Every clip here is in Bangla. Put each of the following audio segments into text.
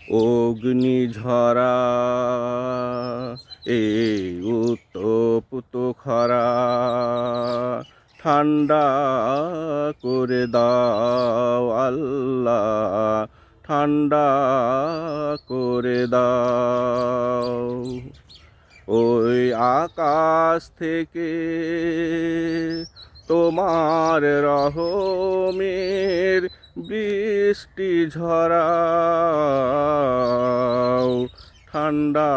অগ্নিঝরা এই উত্তপ্ত খরা ঠান্ডা করে দাও আল্লাহ, ঠান্ডা করে দাও। ওই আকাশ থেকে তোমার রহমের বৃষ্টি ঝরাও, ঠান্ডা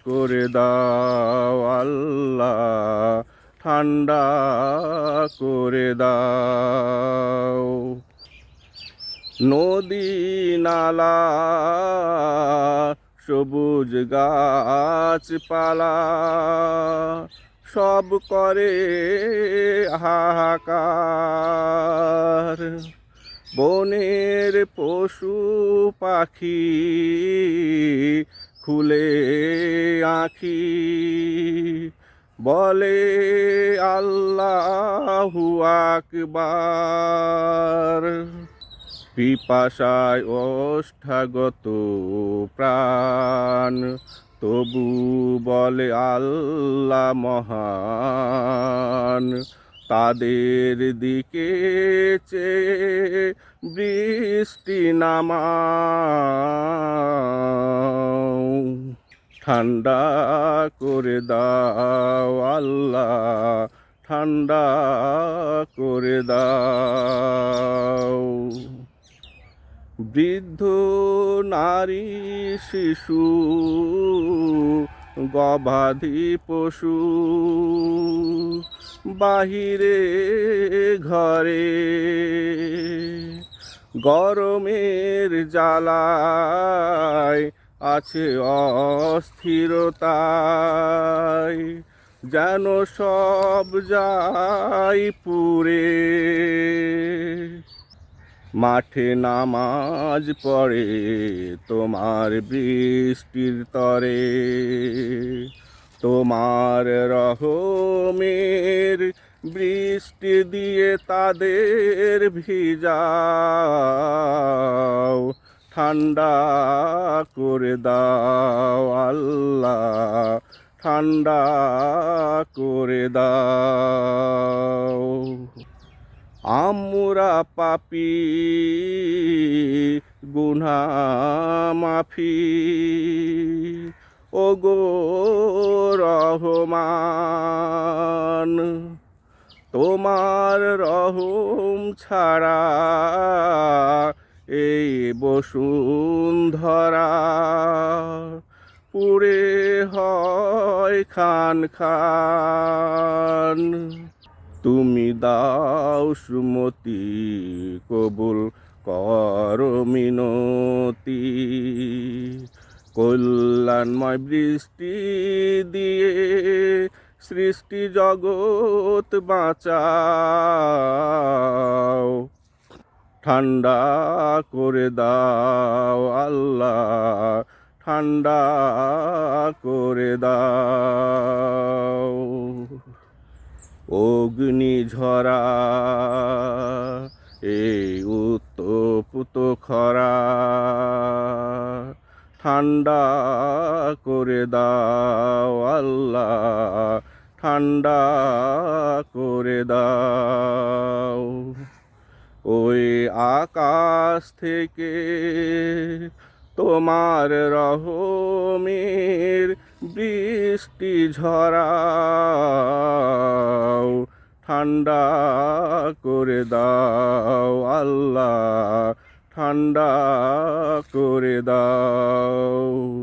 করে দাও আল্লাহ, ঠান্ডা করে দাও। নদী নালা সবুজ গাছপালা সব করে হাহাকার, বনের পশু পাখি খুলে আঁখি বলে আল্লাহু আকবার। পিপাসায় ওষ্ঠাগত প্রাণ তবু বলে আল্লাহ মহান। তাদের দিকে চেয়ে বৃষ্টি নামাও, ঠান্ডা করে দাও আল্লাহ, ঠান্ডা করে দাও। বৃদ্ধ নারী শিশু গবাদি পশু বাহিরে ঘরে গরমের জ্বালায় আছে অস্থিরতায়, যেন সব যায় পুড়ে। মাঠে নামাজ পড়ে তোমার বৃষ্টির তরে, তোমার রহমের বৃষ্টি দিয়ে তাদের ভিজাও, ঠান্ডা করে দাও আল্লাহ, ঠান্ডা করে দাও। আমরা পাপী গুনাহ মাফি ওগো রহমান, তোমার রহম ছাড়া এই বসুন্ধরা পুড়ে হয় খান খান। তুমি দাও সুমতি কবুল করো মিনতি, কল্যাণময় বৃষ্টি দিয়ে সৃষ্টি জগৎ বাঁচাও, ঠান্ডা করে দাও আল্লাহ, ঠান্ডা করে দাও। অগ্নিঝরা এই উত্তপ্ত খরা ঠান্ডা করে দাও আল্লাহ, ঠান্ডা করে দাও। ওই আকাশ থেকে তোমার রহমের বৃষ্টি ঝরাও, ঠান্ডা করে দাও আল্লাহ, ঠান্ডা করে দাও।